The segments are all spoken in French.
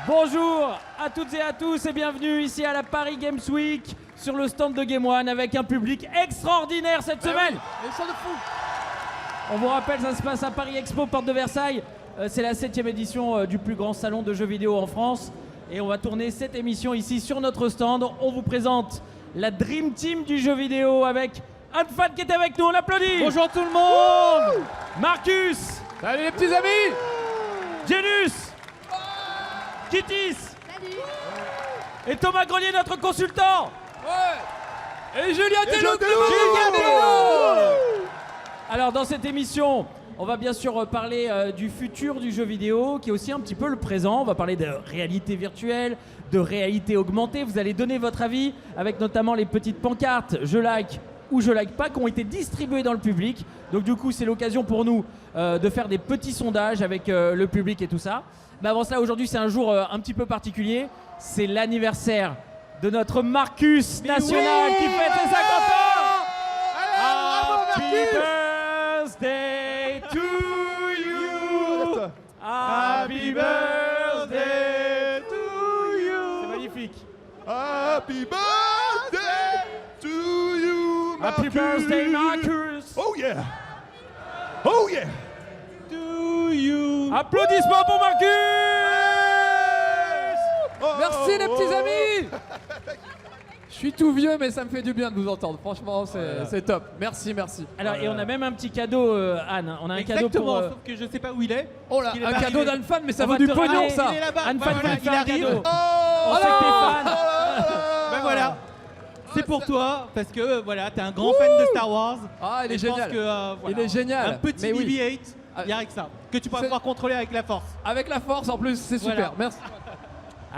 Bonjour à toutes et à tous et bienvenue ici à la Paris Games Week sur le stand de Game One avec un public extraordinaire cette semaine. Oui, de fou. On vous rappelle, ça se passe à Paris Expo, porte de Versailles. C'est la 7e édition du plus grand salon de jeux vidéo en France. Et on va tourner cette émission ici sur notre stand. On vous présente la Dream Team du jeu vidéo avec Anfan qui est avec nous, on l'applaudit. Bonjour tout le monde. Marcus. Salut les petits amis. Janus. Kittis. Et Thomas Grelier, notre consultant. Ouais. Et Julien Tello. Alors dans cette émission, on va bien sûr parler du futur du jeu vidéo, qui est aussi un petit peu le présent. On va parler de réalité virtuelle, de réalité augmentée. Vous allez donner votre avis avec notamment les petites pancartes « Je like » ou « Je like pas » qui ont été distribuées dans le public. Donc du coup, c'est l'occasion pour nous de faire des petits sondages avec le public et tout ça. Mais avant cela, aujourd'hui, c'est un jour un petit peu particulier. C'est l'anniversaire de notre Marcus national qui fête ses 50 ans. Happy birthday to you. Happy birthday to you. C'est magnifique. Happy birthday to you, Marcus. Happy birthday, Marcus. Oh yeah. Oh yeah. To you. Applaudissements pour Marcus. Merci les petits amis. Je suis tout vieux mais ça me fait du bien de vous entendre. Franchement c'est top. Merci. Alors et on a même un petit cadeau, Anne. On a un cadeau Exactement, pour. sauf que je sais pas où il est. Oh là, Parce qu'il est un pas cadeau arrivé. d'Anfan mais ça On vaut va du te pognon ramener. ça. Il est là-bas. Anne Bah Fan voilà, fait faire il un arrive. cadeau. Oh On sait que t'es fan. Ben voilà. C'est pour toi parce que voilà, t'es un grand fan de Star Wars. Ah il est Et je pense génial. que, voilà, Il est génial. Un petit Mais oui. BB-8, il y a rien que ça. Que tu pourras C'est- pouvoir contrôler avec la force. Avec la force en plus c'est super. Voilà. Merci.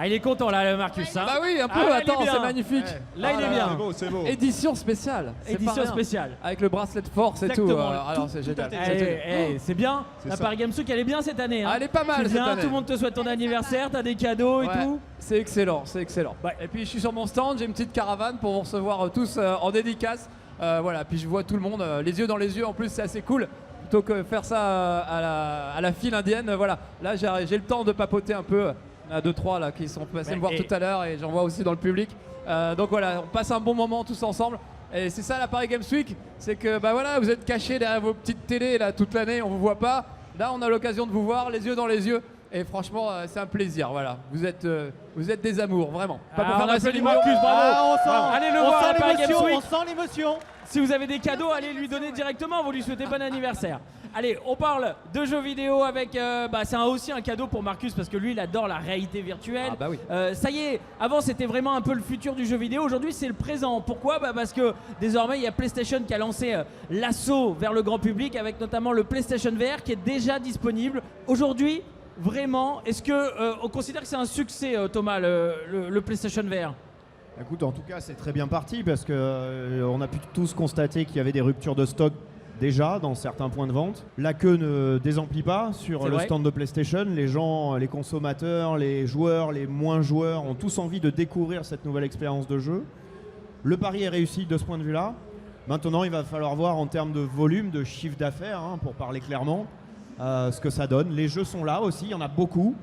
Ah, il est content là, le Marcus. Hein. Bah oui un peu. Ah, il est Attends bien. c'est magnifique. Là, il est bien. C'est beau, c'est beau. Édition spéciale. C'est pas Édition rien. spéciale. Avec le bracelet de force et tout. Exactement, Alors tout- c'est tout génial. à C'est génial. C'est bien. C'est La ça. Paris Games Week, elle est bien cette année. Hein. Ah, elle est pas mal Tu cette viens, année. tout le monde te souhaite ton anniversaire, t'as des cadeaux et Ouais, tout. c'est excellent, c'est excellent. Ouais. Et puis je suis sur mon stand, j'ai une petite caravane pour vous recevoir tous en dédicace. Voilà, puis je vois tout le monde, les yeux dans les yeux, en plus c'est assez cool. Plutôt que faire ça à la file indienne, voilà. Là j'ai le temps de papoter un peu. Il y en a 2-3 là qui sont passés Ouais, me voir et- tout à l'heure et j'en vois aussi dans le public. Donc voilà, on passe un bon moment tous ensemble. Et c'est ça la Paris Games Week, c'est que bah voilà, vous êtes cachés derrière vos petites télés là toute l'année, on vous voit pas. Là on a l'occasion de vous voir les yeux dans les yeux. Et franchement c'est un plaisir, voilà. Vous êtes des amours, vraiment. Pas pour Ah, faire on passer applaudit l'humour. Marcus, bravo. Ah, on sent, Allez le on voir sent à la Paris Games l'émotion, Week. on sent l'émotion. Si vous avez des cadeaux, allez lui donner directement, vous lui souhaitez bon anniversaire. Allez, on parle de jeux vidéo avec... c'est aussi un cadeau pour Marcus parce que lui, il adore la réalité virtuelle. Ah bah oui. Ça y est, avant c'était vraiment un peu le futur du jeu vidéo, aujourd'hui c'est le présent. Pourquoi ? Parce que désormais il y a PlayStation qui a lancé l'assaut vers le grand public avec notamment le PlayStation VR qui est déjà disponible. Aujourd'hui, vraiment, est-ce que on considère que c'est un succès, Thomas, le PlayStation VR ? Écoute, en tout cas, c'est très bien parti parce que on a pu tous constater qu'il y avait des ruptures de stock déjà dans certains points de vente. La queue ne désemplit pas sur C'est le vrai. stand de PlayStation. Les gens, les consommateurs, les joueurs, les moins joueurs ont tous envie de découvrir cette nouvelle expérience de jeu. Le pari est réussi de ce point de vue-là. Maintenant, il va falloir voir en termes de volume, de chiffre d'affaires, hein, pour parler clairement, ce que ça donne. Les jeux sont là aussi, il y en a beaucoup.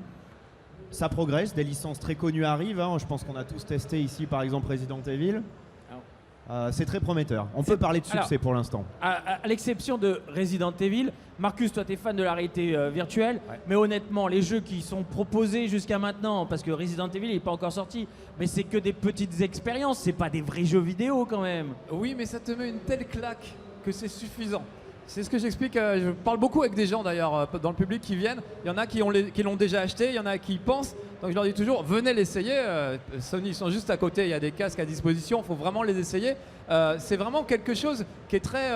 Ça progresse, des licences très connues arrivent. Hein. Je pense qu'on a tous testé ici, par exemple, Resident Evil. C'est très prometteur. On peut parler de succès Alors, pour l'instant. À l'exception de Resident Evil, Marcus, toi, tu es fan de la réalité virtuelle, Ouais. mais honnêtement, les jeux qui sont proposés jusqu'à maintenant, parce que Resident Evil n'est pas encore sorti, mais c'est que des petites expériences, c'est pas des vrais jeux vidéo quand même. Oui, mais ça te met une telle claque que c'est suffisant. C'est ce que j'explique. Je parle beaucoup avec des gens d'ailleurs dans le public qui viennent. Il y en a qui l'ont déjà acheté, il y en a qui y pensent. Donc je leur dis toujours, venez l'essayer. Sony, ils sont juste à côté, il y a des casques à disposition, il faut vraiment les essayer. C'est vraiment quelque chose qui est très,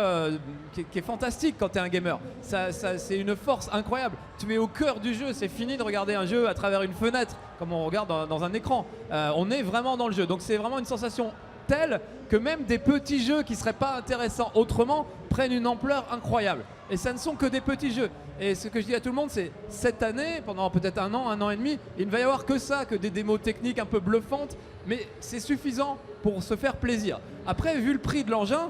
qui est fantastique quand tu es un gamer. C'est une force incroyable. Tu es au cœur du jeu, c'est fini de regarder un jeu à travers une fenêtre, comme on regarde dans un écran. On est vraiment dans le jeu. Donc c'est vraiment une sensation telle que même des petits jeux qui seraient pas intéressants autrement prennent une ampleur incroyable. Et ça ne sont que des petits jeux. Et ce que je dis à tout le monde, c'est cette année, pendant peut-être un an et demi, il ne va y avoir que ça, que des démos techniques un peu bluffantes, mais c'est suffisant pour se faire plaisir. Après, vu le prix de l'engin,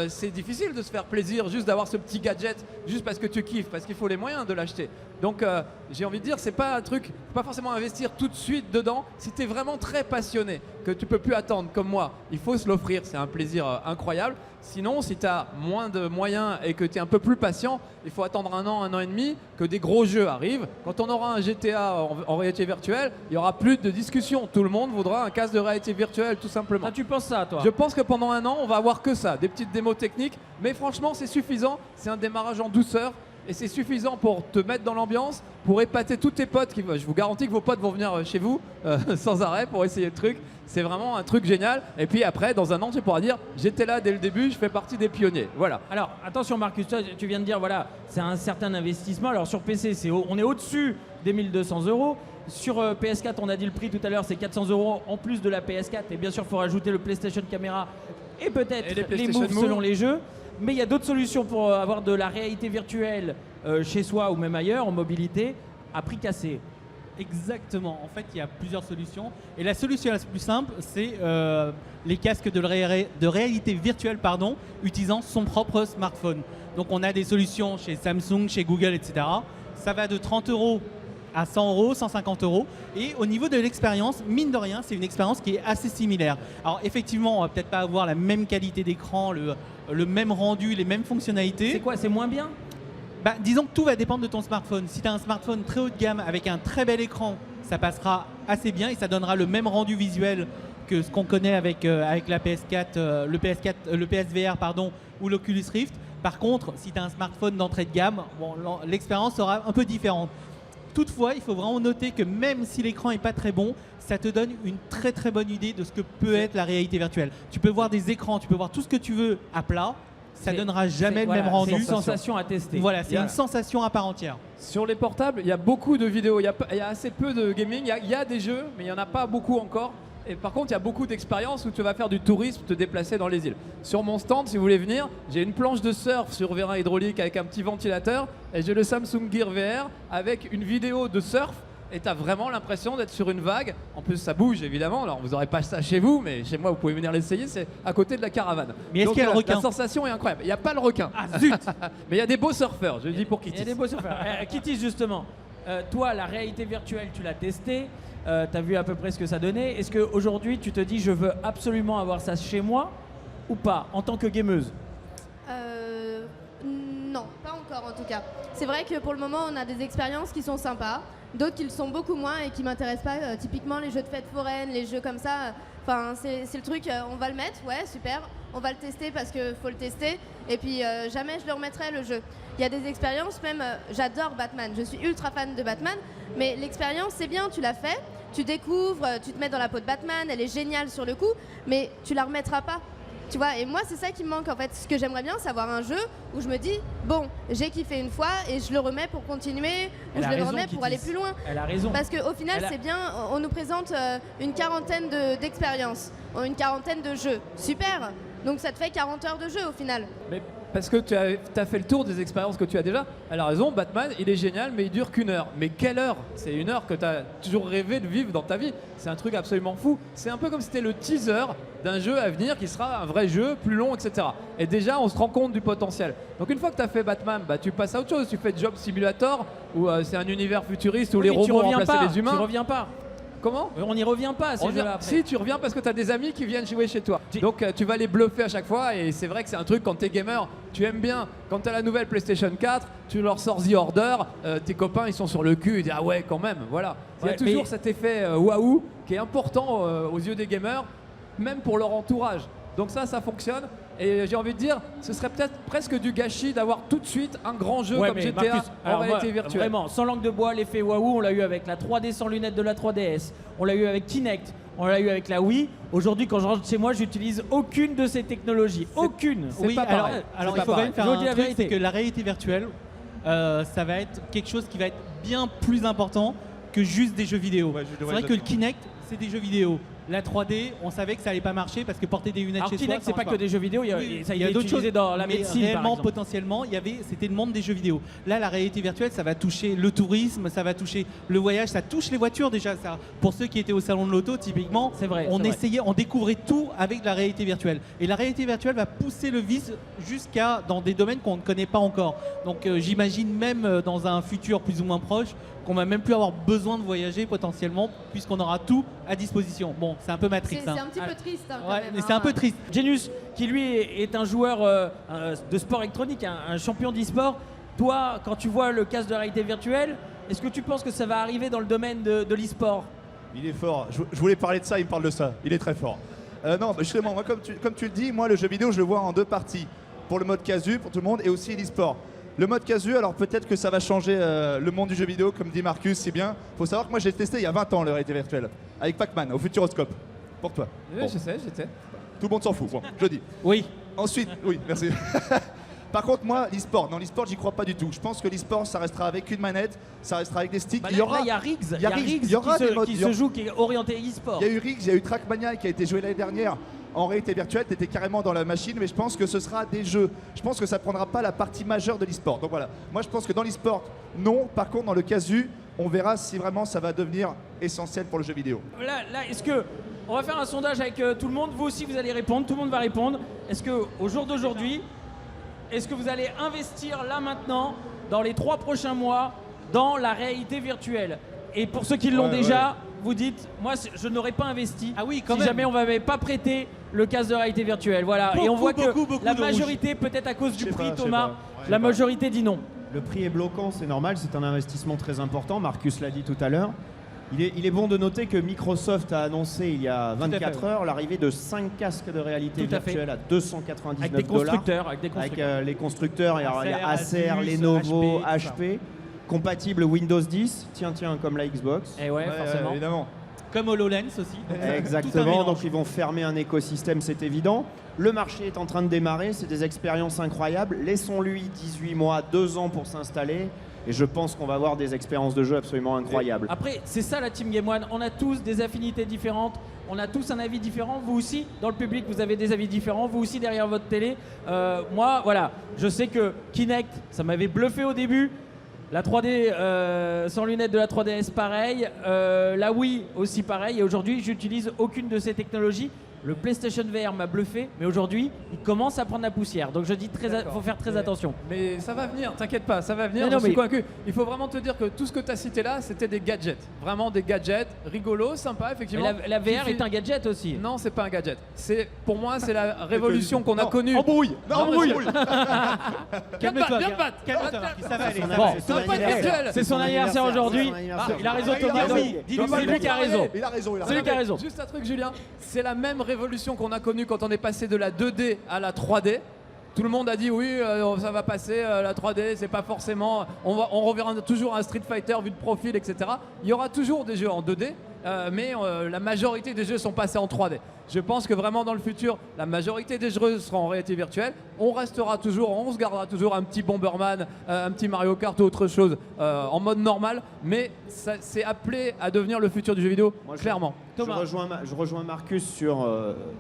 c'est difficile de se faire plaisir juste d'avoir ce petit gadget juste parce que tu kiffes, parce qu'il faut les moyens de l'acheter. Donc j'ai envie de dire, c'est pas un truc, faut pas forcément investir tout de suite dedans. Si tu es vraiment très passionné, que tu peux plus attendre comme moi, il faut se l'offrir, c'est un plaisir incroyable. Sinon, si tu as moins de moyens et que tu es un peu plus patient, il faut attendre un an et demi que des gros jeux arrivent. Quand on aura un GTA en réalité virtuelle, il y aura plus de discussion. Tout le monde voudra un casque de réalité virtuelle, tout simplement. Ah, tu penses ça, toi? Je pense que pendant un an, on va avoir que ça, des petites démos techniques, mais franchement, c'est suffisant. C'est un démarrage en douceur et c'est suffisant pour te mettre dans l'ambiance, pour épater tous tes potes. Je vous garantis que vos potes vont venir chez vous sans arrêt pour essayer le truc. C'est vraiment un truc génial. Et puis après, dans un an, tu pourras dire j'étais là dès le début, je fais partie des pionniers. Voilà. Alors, attention Marcus, toi, tu viens de dire, voilà, c'est un certain investissement. Alors sur PC, on est au-dessus des 1200 €. Sur PS4, on a dit le prix tout à l'heure, c'est 400 € en plus de la PS4. Et bien sûr, il faut rajouter le PlayStation Camera et peut-être Et les les PlayStation moves Move. selon les jeux. Mais il y a d'autres solutions pour avoir de la réalité virtuelle chez soi ou même ailleurs, en mobilité, à prix cassé. Exactement. En fait, il y a plusieurs solutions. Et la solution la plus simple, c'est les casques de réalité virtuelle utilisant son propre smartphone. Donc, on a des solutions chez Samsung, chez Google, etc. Ça va de 30 € à 100 €, 150 €. Et au niveau de l'expérience, mine de rien, c'est une expérience qui est assez similaire. Alors, effectivement, on va peut-être pas avoir la même qualité d'écran, le même rendu, les mêmes fonctionnalités. C'est quoi? C'est moins bien? Bah, disons que tout va dépendre de ton smartphone. Si tu as un smartphone très haut de gamme avec un très bel écran, ça passera assez bien et ça donnera le même rendu visuel que ce qu'on connaît avec la PS4, le PSVR ou l'Oculus Rift. Par contre, si tu as un smartphone d'entrée de gamme, bon, l'expérience sera un peu différente. Toutefois, il faut vraiment noter que même si l'écran n'est pas très bon, ça te donne une très très bonne idée de ce que peut être la réalité virtuelle. Tu peux voir des écrans, tu peux voir tout ce que tu veux à plat. Ça donnera jamais le même rendu. C'est une sensation à tester. Voilà, c'est une sensation à part entière. Sur les portables, il y a beaucoup de vidéos. Il y a assez peu de gaming. Il y a des jeux, mais il n'y en a pas beaucoup encore. Et par contre, il y a beaucoup d'expériences où tu vas faire du tourisme, te déplacer dans les îles. Sur mon stand, si vous voulez venir, j'ai une planche de surf sur vérin hydraulique avec un petit ventilateur et j'ai le Samsung Gear VR avec une vidéo de surf. Et tu as vraiment l'impression d'être sur une vague. En plus, ça bouge évidemment. Alors, vous n'aurez pas ça chez vous, mais chez moi, vous pouvez venir l'essayer. C'est à côté de la caravane. Mais est-ce qu'il y a le requin? La sensation est incroyable. Il n'y a pas le requin. Ah zut! Mais il y a des beaux surfeurs, je le dis pour Il y Kitty. a des beaux surfeurs. Kitty, justement, toi, la réalité virtuelle, tu l'as testée. Tu as vu à peu près ce que ça donnait. Est-ce qu'aujourd'hui, tu te dis, je veux absolument avoir ça chez moi ou pas, en tant que gameuse? Non, pas encore en tout cas. C'est vrai que pour le moment, on a des expériences qui sont sympas, d'autres qui le sont beaucoup moins et qui m'intéressent pas. Typiquement, les jeux de fête foraine, les jeux comme ça. Enfin, c'est le truc, on va le mettre, ouais, super. On va le tester parce qu'il faut le tester. Et puis, jamais je le remettrai le jeu. Il y a des expériences, même, j'adore Batman. Je suis ultra fan de Batman. Mais l'expérience, c'est bien, tu l'as fait. Tu découvres, tu te mets dans la peau de Batman. Elle est géniale sur le coup. Mais tu la remettras pas. Tu vois, et moi, c'est ça qui me manque en fait. Ce que j'aimerais bien, c'est avoir un jeu où je me dis, bon, j'ai kiffé une fois et je le remets pour continuer, ou Elle je a le raison, remets pour Kitty. aller plus loin. Elle a raison. Parce qu'au final, Elle a- c'est bien, on nous présente une quarantaine d'expériences, une quarantaine de jeux. Super! Donc ça te fait 40 heures de jeu au final. Mais parce que tu as fait le tour des expériences que tu as déjà. Elle a raison, Batman, il est génial, mais il dure qu'une heure. Mais quelle heure? C'est une heure que tu as toujours rêvé de vivre dans ta vie. C'est un truc absolument fou. C'est un peu comme si c'était le teaser d'un jeu à venir qui sera un vrai jeu, plus long, etc. Et déjà, on se rend compte du potentiel. Donc une fois que tu as fait Batman, bah, tu passes à autre chose. Tu fais Job Simulator, où c'est un univers futuriste où Oui, les mais tu robots reviens remplacent pas. les humains. Tu reviens pas. Comment? On n'y revient pas à ces On jeux-là revient- après. Si, tu reviens parce que tu as des amis qui viennent jouer chez toi. Donc tu vas les bluffer à chaque fois et c'est vrai que c'est un truc quand t'es gamer, tu aimes bien. Quand t'as la nouvelle PlayStation 4, tu leur sors The Order, tes copains ils sont sur le cul, ils disent ah ouais quand même, voilà. Il y a Ouais, toujours mais- cet effet waouh qui est important aux yeux des gamers, même pour leur entourage. Donc ça fonctionne. Et j'ai envie de dire, ce serait peut-être presque du gâchis d'avoir tout de suite un grand jeu Ouais, comme mais GTA Marcus, en alors réalité moi, virtuelle. Vraiment, sans langue de bois, l'effet waouh, on l'a eu avec la 3D sans lunettes de la 3DS, on l'a eu avec Kinect, on l'a eu avec la Wii. Aujourd'hui, quand je rentre chez moi, j'utilise aucune de ces technologies. Aucune. c'est Oui, pas alors, pareil. alors C'est il pas faut quand même pareil. faire Je vous un dis la truc, vérité. c'est que la réalité virtuelle, ça va être quelque chose qui va être bien plus important que juste des jeux vidéo. Ouais, je C'est devrais vrai que le exactement. Kinect, c'est des jeux vidéo. La 3D, on savait que ça allait pas marcher parce que porter des lunettes Alors chez soi, Kinect, ça c'est pas marche que des jeux vidéo, Oui, ça a il y a été d'autres utilisé choses, dans la mais médecine par réellement, exemple. potentiellement, c'était le monde des jeux vidéo. Là, la réalité virtuelle, ça va toucher le tourisme, ça va toucher le voyage, ça touche les voitures déjà. Ça, pour ceux qui étaient au salon de l'auto, typiquement, C'est vrai, on c'est vrai. essayait, on découvrait tout avec la réalité virtuelle. Et la réalité virtuelle va pousser le vice jusqu'à dans des domaines qu'on ne connaît pas encore. Donc, j'imagine même dans un futur plus ou moins proche qu'on va même plus avoir besoin de voyager potentiellement puisqu'on aura tout à disposition. Bon, c'est un peu Matrix. C'est hein. un petit peu triste hein, quand Ouais, même. mais c'est un peu triste. Genius, qui lui est un joueur de sport électronique, un champion d'e-sport. Toi, quand tu vois le casque de réalité virtuelle, est-ce que tu penses que ça va arriver dans le domaine de l'e-sport? Il est fort. Je voulais parler de ça, il me parle de ça. Il est très fort. Non, justement, moi, comme tu le dis, moi, le jeu vidéo, je le vois en deux parties. Pour le mode casu, pour tout le monde, et aussi l'e-sport. Le mode casu, alors peut-être que ça va changer le monde du jeu vidéo, comme dit Marcus, c'est bien. Faut savoir que moi, j'ai testé il y a 20 ans la réalité virtuelle, avec Pac-Man, au Futuroscope. Pour toi. Oui, Bon, je sais. tout le monde s'en fout, bon, je dis. Oui. Ensuite, oui, merci. Par contre, moi, l'e-sport, non, l'e-sport, j'y crois pas du tout. Je pense que l'e-sport, ça restera avec une manette, ça restera avec des sticks. Bah il y là, aura, il y a Riggs, il y a Riggs, il y aura des modes, qui il y aura- se joue, qui est orienté e-sport. il y a eu Riggs, il y a eu Trackmania qui a été joué l'année dernière en réalité virtuelle. Tu étais carrément dans la machine, mais je pense que ce sera des jeux. Je pense que ça prendra pas la partie majeure de l'e-sport. Donc voilà, moi je pense que dans l'e-sport, non. Par contre, dans le casu, on verra si vraiment ça va devenir essentiel pour le jeu vidéo. Là, est-ce que on va faire un sondage avec tout le monde. Vous aussi, vous allez répondre. Tout le monde va répondre. Est-ce que au jour d'aujourd'hui, est-ce que vous allez investir là maintenant, dans les 3 prochains mois, dans la réalité virtuelle? Et pour ceux qui l'ont Ouais, déjà, vous dites, moi, je n'aurais pas investi. Ah oui, quand si même. jamais on m'avait pas prêté le casque de réalité virtuelle. Voilà. Et on voit que beaucoup la de rouge. majorité, peut-être à cause du Je sais prix, pas, je sais Thomas, pas. Je sais la pas. majorité dit non. Le prix est bloquant, c'est normal, c'est un investissement très important. Marcus l'a dit tout à l'heure. Il est bon de noter que Microsoft a annoncé il y a 24 fait, heures l'arrivée de 5 casques de réalité Tout à fait. virtuelle à Avec 299 des $. constructeurs. Avec les constructeurs, il y a Acer, Acer, Asus, Lenovo, HP, tout ça. HP, compatible Windows 10, tiens, comme la Xbox. Et ouais, forcément. Évidemment. Comme HoloLens aussi. Donc, tout un Exactement, mélange. donc ils vont fermer un écosystème, c'est évident. Le marché est en train de démarrer, c'est des expériences incroyables. Laissons-lui 18 mois, 2 ans pour s'installer. Et je pense qu'on va avoir des expériences de jeu absolument incroyables. Après, c'est ça la Team Game One. On a tous des affinités différentes. On a tous un avis différent. Vous aussi, dans le public, vous avez des avis différents. Vous aussi, derrière votre télé. Moi, voilà, je sais que Kinect, ça m'avait bluffé au début. La 3D sans lunettes de la 3DS, pareil. La Wii aussi, pareil. Et aujourd'hui, j'utilise aucune de ces technologies. Le PlayStation VR m'a bluffé, mais aujourd'hui, il commence à prendre la poussière. Donc je dis, faut faire très attention. Mais ça va venir, t'inquiète pas, ça va venir, Mais je non, suis mais- convaincu. Il faut vraiment te dire que tout ce que tu as cité là, c'était des gadgets. Vraiment des gadgets, rigolos, sympas, Mais effectivement. la VR Qui- est un gadget aussi. Non, c'est pas un gadget. Pour moi, c'est la révolution qu'on a Non, connue. Embrouille. Non, Non, embrouille. Calme-toi, Viens te battre. calme-toi, Marcus, ça va aller. ça va Bon, aller. Ça va pas être virtuel. C'est son anniversaire aujourd'hui. son anniversaire. Il a raison, Ah, il a Thomas. raison. Dis-lui, Thomas, c'est lui qui a raison. Il a raison, il a C'est lui raison. qui a raison. Juste un truc, Julien. C'est la même révolution qu'on a connue quand on est passé de la 2D à la 3D. Tout le monde a dit oui, ça va passer, la 3D, c'est pas forcément. On reverra toujours un Street Fighter vu de profil, etc. Il y aura toujours des jeux en 2D, mais la majorité des jeux sont passés en 3D. Je pense que vraiment dans le futur, la majorité des jeux seront en réalité virtuelle. On restera toujours, on se gardera toujours un petit Bomberman, un petit Mario Kart ou autre chose en mode normal, mais c'est appelé à devenir le futur du jeu vidéo, Moi, je- clairement. Je rejoins Marcus sur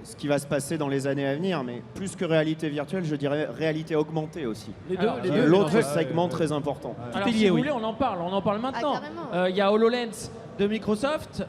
ce qui va se passer dans les années à venir, mais plus que réalité virtuelle, je dirais réalité augmentée aussi. Les deux, Alors, les deux. L'autre Ouais. segment très important. Alors, est si lié, vous oui. voulez, on en parle maintenant. carrément. Il y a HoloLens de Microsoft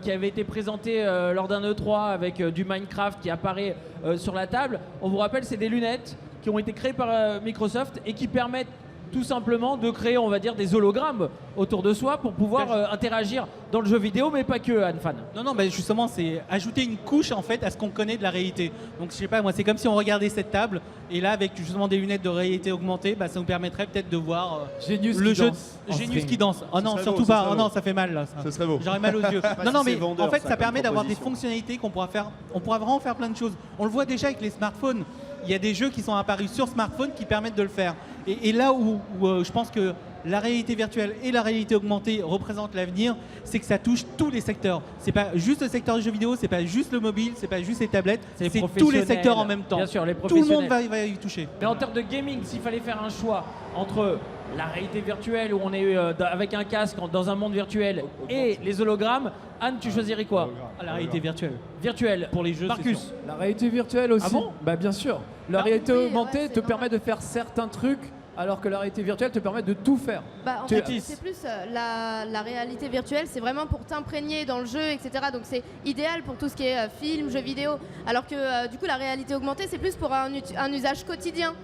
qui avait été présenté lors d'un E3 avec du Minecraft qui apparaît sur la table. On vous rappelle, c'est des lunettes qui ont été créées par Microsoft et qui permettent tout simplement de créer, on va dire, des hologrammes autour de soi pour pouvoir interagir dans le jeu vidéo, mais pas que, Anne Fan. Non, mais justement, c'est ajouter une couche en fait à ce qu'on connaît de la réalité. Donc, je sais pas, moi, c'est comme si on regardait cette table et là, avec justement des lunettes de réalité augmentée, bah, ça nous permettrait peut-être de voir Genius le qui jeu danse en Genius stream. qui danse. Oh non, serait surtout beau, ce pas. serait Oh non, beau. ça fait mal là. ça. Ce serait beau. J'aurais mal aux yeux. pas Non, si c'est mais vendeur, en fait, ça, ça comme permet d'avoir des proposition. fonctionnalités qu'on pourra faire. On pourra vraiment faire plein de choses. On le voit déjà avec les smartphones. Il y a des jeux qui sont apparus sur smartphone qui permettent de le faire. Et là où je pense que la réalité virtuelle et la réalité augmentée représentent l'avenir, c'est que ça touche tous les secteurs. C'est pas juste le secteur du jeu vidéo, c'est pas juste le mobile, c'est pas juste les tablettes, C'est c'est tous les professionnel. secteurs en même temps. Bien sûr, les Tout le monde professionnels. va y toucher. Mais en termes de gaming, s'il fallait faire un choix entre la réalité virtuelle où on est avec un casque dans un monde virtuel et les hologrammes, Anne, tu choisirais quoi? La réalité virtuelle. Virtuelle. Pour les jeux, c'est Marcus. sûr. La réalité virtuelle aussi. Ah bon? Bah bien sûr. La réalité oui, augmentée ouais, te c'est permet de faire certains trucs, alors que la réalité virtuelle te permet de tout faire. Bah, en Tu- fait, c'est plus la réalité virtuelle, c'est vraiment pour t'imprégner dans le jeu, etc. Donc c'est idéal pour tout ce qui est film, jeux vidéo. Alors que du coup, la réalité augmentée, c'est plus pour un usage quotidien.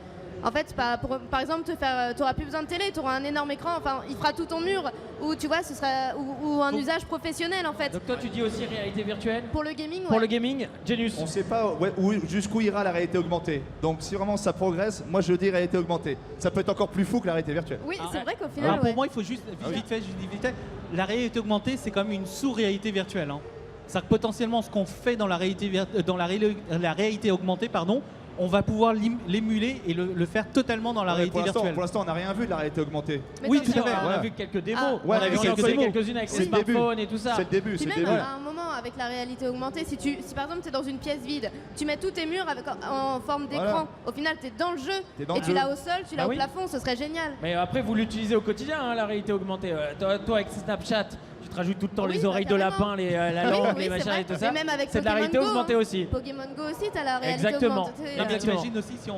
En fait, par exemple, tu n'auras plus besoin de télé, tu auras un énorme écran, enfin, il fera tout ton mur, ou tu vois, ce sera ou un usage professionnel en fait. Donc toi, tu dis aussi réalité virtuelle? Pour le gaming, Pour ouais. le gaming, Genius. On ne sait pas jusqu'où ira la réalité augmentée. Donc si vraiment ça progresse, moi je dis réalité augmentée. Ça peut être encore plus fou que la réalité virtuelle. Oui, Ah, c'est ouais. vrai qu'au Alors final, pour ouais. moi, il faut juste, vite fait, la réalité augmentée, c'est comme une sous-réalité virtuelle. Hein. C'est-à-dire que potentiellement, ce qu'on fait dans la réalité augmentée, pardon, on va pouvoir l'émuler et le faire totalement dans la Ouais, réalité virtuelle. pour l'instant, on n'a rien vu de la réalité augmentée. Mais Oui, tant tout à mieux, fait. hein. On a Ouais. vu quelques démos. Ah. Ouais, on a mais vu c'est quelques-unes le quelques-unes avec C'est les le début. smartphones et tout ça. C'est le début, Puis c'est le même début. à un moment avec la réalité augmentée, si par exemple tu es dans une pièce vide, tu mets tous tes murs en forme d'écran, Voilà. au final tu es dans le jeu T'es dans et le tu jeu. l'as au sol, tu l'as Ah au oui. plafond, ce serait génial. Mais après, vous l'utilisez au quotidien, hein, la réalité augmentée. Toi, avec Snapchat, tu te rajoutes tout le temps Oui, les bah, oreilles de carrément. lapin, la Oui, langue, oui, les c'est machins vrai. et tout Et ça. même avec C'est de la Pokémon réalité Go, augmentée hein. aussi. Pokémon Go aussi, tu as la réalité Exactement. augmentée. Non, mais Exactement. t'imagines aussi si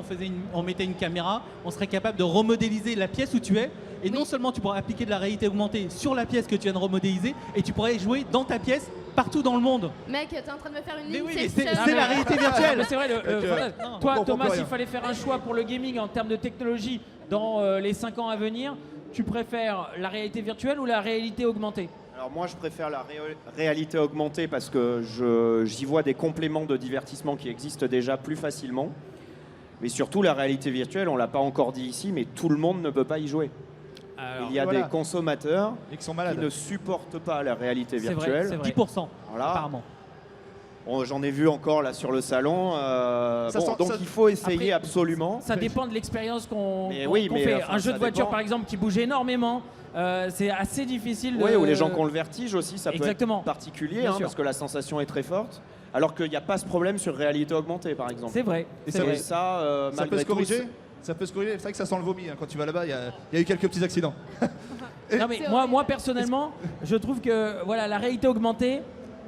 on mettait une caméra, on serait capable de remodéliser la pièce où tu es. Et non seulement tu pourrais appliquer de la réalité augmentée sur la pièce que tu viens de remodéliser, et tu pourrais jouer dans ta pièce partout dans le monde. Mec, t'es en train de me faire une Mais oui, mais Inception. c'est la réalité virtuelle. Mais c'est vrai, voilà. Non. Toi, On comprend Thomas, plus s'il rien. fallait faire un choix pour le gaming en termes de technologie dans les 5 ans à venir, tu préfères la réalité virtuelle ou la réalité augmentée? Alors moi, je préfère la réalité augmentée parce que j'y vois des compléments de divertissement qui existent déjà plus facilement. Mais surtout, la réalité virtuelle, on l'a pas encore dit ici, mais tout le monde ne peut pas y jouer. Il y a voilà. des consommateurs Et qui sont qui malades. ne supportent pas la réalité C'est vrai, virtuelle. c'est vrai. 10%, Voilà. apparemment. J'en ai vu encore là sur le salon. Ça sent- donc ça- il faut essayer Après, absolument. Ça dépend de l'expérience qu'on Mais oui, qu'on mais fait. enfin, Un jeu ça de voiture, dépend. par exemple, qui bouge énormément, c'est assez difficile de... Oui, ou les gens qui ont le vertige aussi, ça Exactement. peut être particulier, Bien hein, sûr. parce que la sensation est très forte. Alors qu'il n'y a pas ce problème sur réalité augmentée, par exemple. C'est vrai. Et c'est ça vrai. Et ça, Ça malgré peut se tout, corriger. Ça peut se corriger. C'est vrai que ça sent le vomi. Hein. Quand tu vas là-bas, il y a eu quelques petits accidents. Non, mais C'est moi, horrible. personnellement, je trouve que voilà, la réalité augmentée,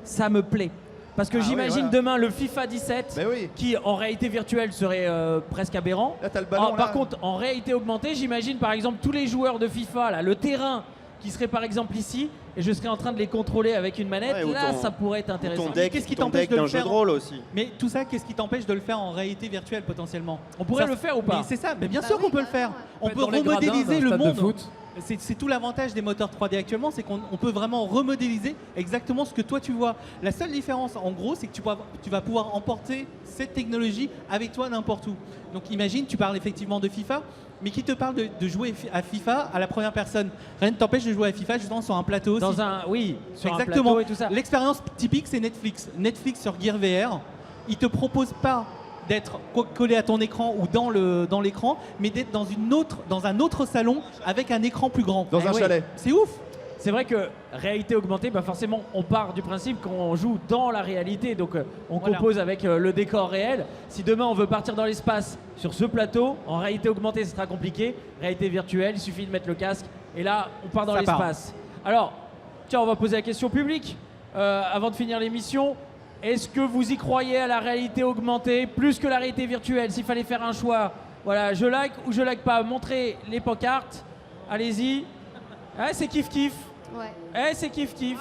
ça me plaît. Parce que Ah oui, j'imagine voilà. demain le FIFA 17, Ben oui. qui en réalité virtuelle serait presque aberrant. Là, t'as le ballon. Par là. contre, en réalité augmentée, j'imagine par exemple tous les joueurs de FIFA, là, le terrain qui serait par exemple ici, et je serais en train de les contrôler avec une manette, Ouais, ou là ton- ça pourrait être intéressant. ton deck, Qu'est-ce qui ton t'empêche deck de le d'un jeu faire de rôle aussi. Mais tout ça, qu'est-ce qui t'empêche de le faire en réalité virtuelle potentiellement? On pourrait Ça, le faire ou pas? Mais c'est ça, mais bien Bah sûr oui, qu'on peut le carrément, faire. ouais. On Peut peut être dans les gradins remodéliser d'un le stade de monde. foot. C'est tout l'avantage des moteurs 3D actuellement, c'est qu'on peut vraiment remodéliser exactement ce que toi tu vois. La seule différence, en gros, c'est que tu vas pouvoir emporter cette technologie avec toi n'importe où. Donc imagine, tu parles effectivement de FIFA, mais qui te parle de jouer à FIFA à la première personne? Rien ne t'empêche de jouer à FIFA justement sur un plateau aussi. Dans un, oui, sur un Exactement. plateau et tout ça. L'expérience typique, c'est Netflix. Netflix sur Gear VR, il te propose pas d'être collé à ton écran ou dans l'écran, mais d'être dans un autre salon avec un écran plus grand. Dans Eh un oui. chalet. C'est ouf. C'est vrai que réalité augmentée, bah forcément, on part du principe qu'on joue dans la réalité. Donc, on Voilà. compose avec le décor réel. Si demain on veut partir dans l'espace sur ce plateau, en réalité augmentée, ce sera compliqué. Réalité virtuelle, il suffit de mettre le casque et là, on part dans Ça part. l'espace. Alors, tiens, on va poser la question publique avant de finir l'émission. Est-ce que vous y croyez à la réalité augmentée plus que la réalité virtuelle? S'il fallait faire un choix, voilà, je like ou je like pas. Montrez les pancartes. Allez-y. Ouais, c'est kiff-kiff. Ouais. C'est kiff-kiff.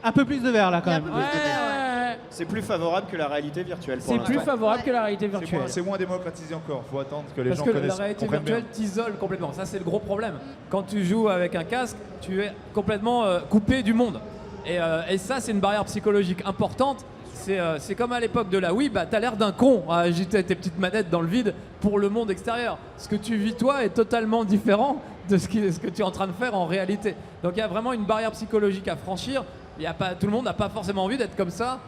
Un peu plus de verre là quand Il y a même. un peu plus de verre, Ouais. C'est plus favorable que la réalité virtuelle. pour C'est l'instant. plus favorable Ouais. que la réalité C'est virtuelle. moins, c'est moins démocratisé encore. Faut attendre que les Parce gens que connaissent. la réalité comprennent bien. virtuelle t'isole complètement. Ça, c'est le gros problème. Quand tu joues avec un casque, tu es complètement coupé du monde. Et ça, c'est une barrière psychologique importante. C'est comme à l'époque de la Wii, bah, t'as l'air d'un con à agiter tes petites manettes dans le vide pour le monde extérieur. Ce que tu vis toi est totalement différent de ce que tu es en train de faire en réalité. Donc il y a vraiment une barrière psychologique à franchir. Tout le monde n'a pas forcément envie d'être comme ça,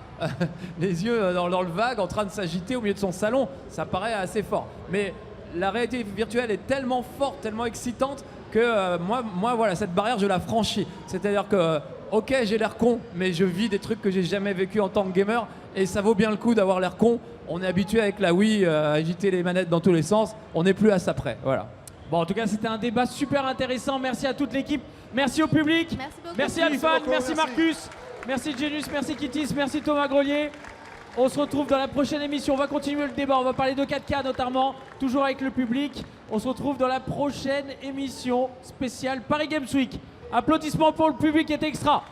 les yeux dans le vague, en train de s'agiter au milieu de son salon. Ça paraît assez fort. Mais la réalité virtuelle est tellement forte, tellement excitante que moi, voilà, cette barrière, je la franchis. C'est-à-dire que, ok, j'ai l'air con, mais je vis des trucs que j'ai jamais vécu en tant que gamer, et ça vaut bien le coup d'avoir l'air con. On est habitué avec la Wii à agiter les manettes dans tous les sens. On n'est plus à ça près. Voilà. Bon, en tout cas, c'était un débat super intéressant. Merci à toute l'équipe. Merci au public. Merci beaucoup. Merci Merci Alphan, beaucoup, merci merci. Marcus, merci Genius, merci Kittis, merci Thomas Grelier. On se retrouve dans la prochaine émission. On va continuer le débat. On va parler de 4K notamment, toujours avec le public. On se retrouve dans la prochaine émission spéciale Paris Games Week. Applaudissements pour le public qui est extra.